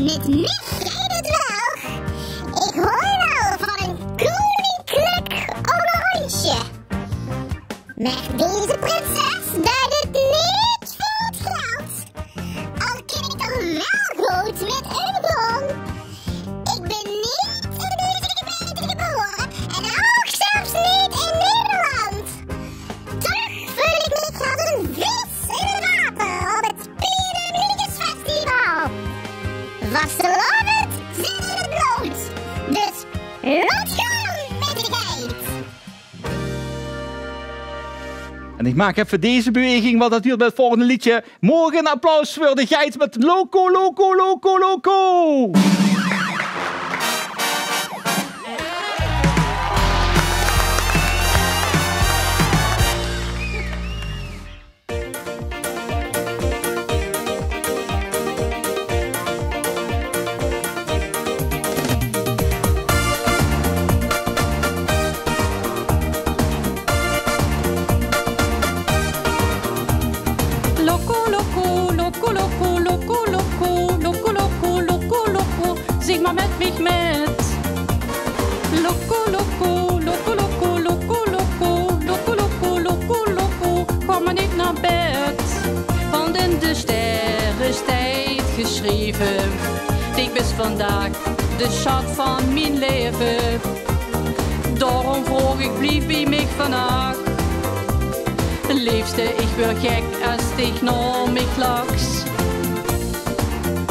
Met mij jij het wel. Ik hoor wel van een koninklijk oranje. Maar deze prinses daar dit niet voor het geld. Al ken ik toch wel goed met een bron. Ik ben niet in deze gebieden geboren en ook zelfs niet in Nederland. Toch voel ik me als een vis in het water op het Pieren Liedjesfestival. Vastelovend zit in het bloed. Dus laat gaan met de geit. En ik maak even deze beweging, want dat duurt bij het volgende liedje. Morgen een applaus voor de geit met Loco, Loco, Loco, Loco. Zing maar met mich met. Loco, loco, loco, loco, loco, loco, loco, loco, loco, loco, kom maar niet naar bed. Want in de sterren staat geschreven, ik ben vandaag de schat van mijn leven. Daarom vroeg ik, blijf bij mij vandaag. Liefste, ik word gek als ik naar mij laks.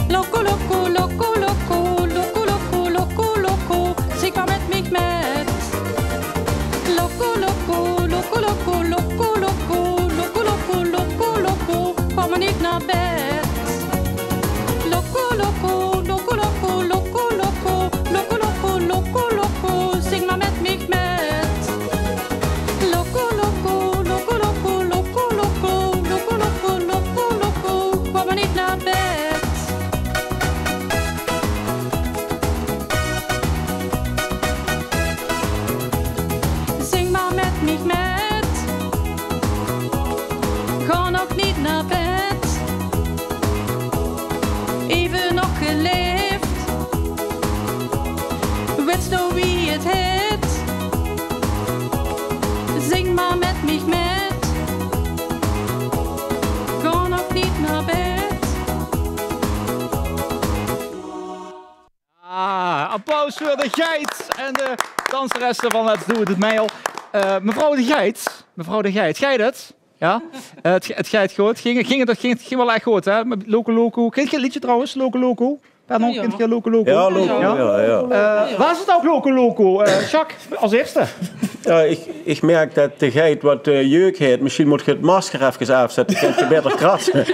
Loco, loco, loco, loco, loco, loco, loco, loco, zing maar met mich met. Loco, loco, loco, loco, loco, loco, loco, loco, loco, loco, kom maar niet naar bed. Loco, loco, loco, loco, loco, loco, loco, loco, loco, loco, zing maar met mich met. Loco, loco, loco, loco, loco, loco, loco, loco, loco, loco, kom maar niet naar bed. Mich met, ga nog niet naar bed, even nog geleefd, weet nou wie het heet, zing maar met mich met, ga nog niet naar bed. Applaus voor de geit en de danseressen van Let's Do It, het Mail. Mevrouw de Geit, gij het? Ja? Het geit goed. Ging wel echt goed, hè? Loco Loco. Kent je het liedje trouwens? Loco Loco? Pardon, kent je Loco Loco? Ja, Loco, ja. Waar is het ook Loco Loco? Jacques, als eerste. Ja, ik merk dat de geit wat jeuk heeft. Misschien moet je het masker even afzetten. Dan kan je beter kratsen.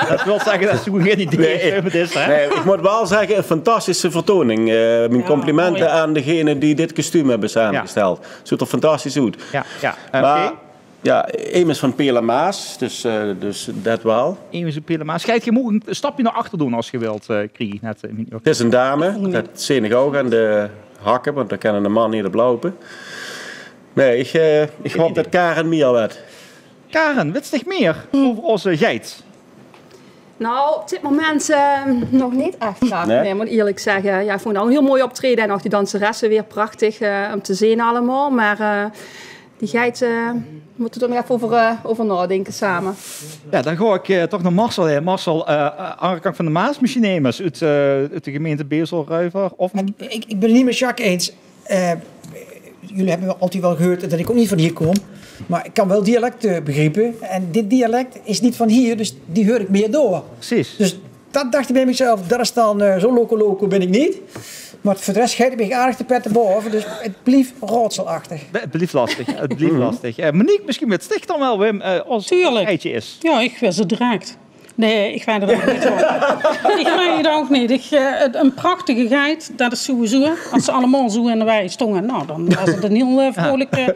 Dat wil zeggen dat ze geen idee is, hè? Nee, ik moet wel zeggen, een fantastische vertoning. Mijn complimenten aan degene die dit kostuum hebben samengesteld. Het ziet er fantastisch uit. Ja. Maar, ja, een is van Pela Maas, dus dat wel. Eén is van Pela Maas. Geit, je moet een stapje naar achter doen als je wilt, Krie. Het is een dame, met zenig oog aan de hakken, want daar kan een man niet op lopen. Nee, ik hoop dat Karen meer weet. Karen, weet je nog meer over onze geit? Nou, op dit moment nog niet echt. Nee, moet eerlijk zeggen. Ja, ik vond het een heel mooi optreden en ook die danseressen weer prachtig om te zien allemaal. Maar die geit moeten we er nog even over nadenken samen. Ja, dan ga ik toch naar Marcel. Marcel, Arkan van de Maas misschien nemen uit de gemeente Bezel-Ruiver. Ik ben het niet met Jacques eens. Jullie hebben altijd wel gehoord dat ik ook niet van hier kom. Maar ik kan wel dialecten begrijpen. En dit dialect is niet van hier, dus die hoor ik meer door. Precies. Dus dat dacht ik bij mezelf, dat is dan zo loco ben ik niet. Maar voor de rest ben ik aardig de pet boven, dus het blijft raadselachtig. Het blijft lastig. Monique, misschien met sticht dan wel, Wim, als het een geitje is. Ja, ik was het direct. Nee, ik weet het ook niet hoor. Ik weet het ook niet. Een prachtige geit, dat is sowieso. Als ze allemaal zo in de wei stongen, nou, dan was het een heel vrolijke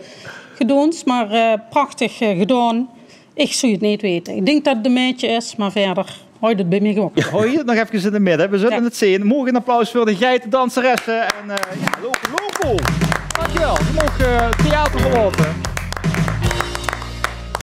gedons. Maar prachtig gedaan. Ik zou het niet weten. Ik denk dat het een meidje is, maar verder houdt het bij mij op. Hoi je nog even in het midden. We zullen het zien. Morgen een applaus voor de geitendanseressen. En Loco. Dankjewel. Je mag theater verlaten.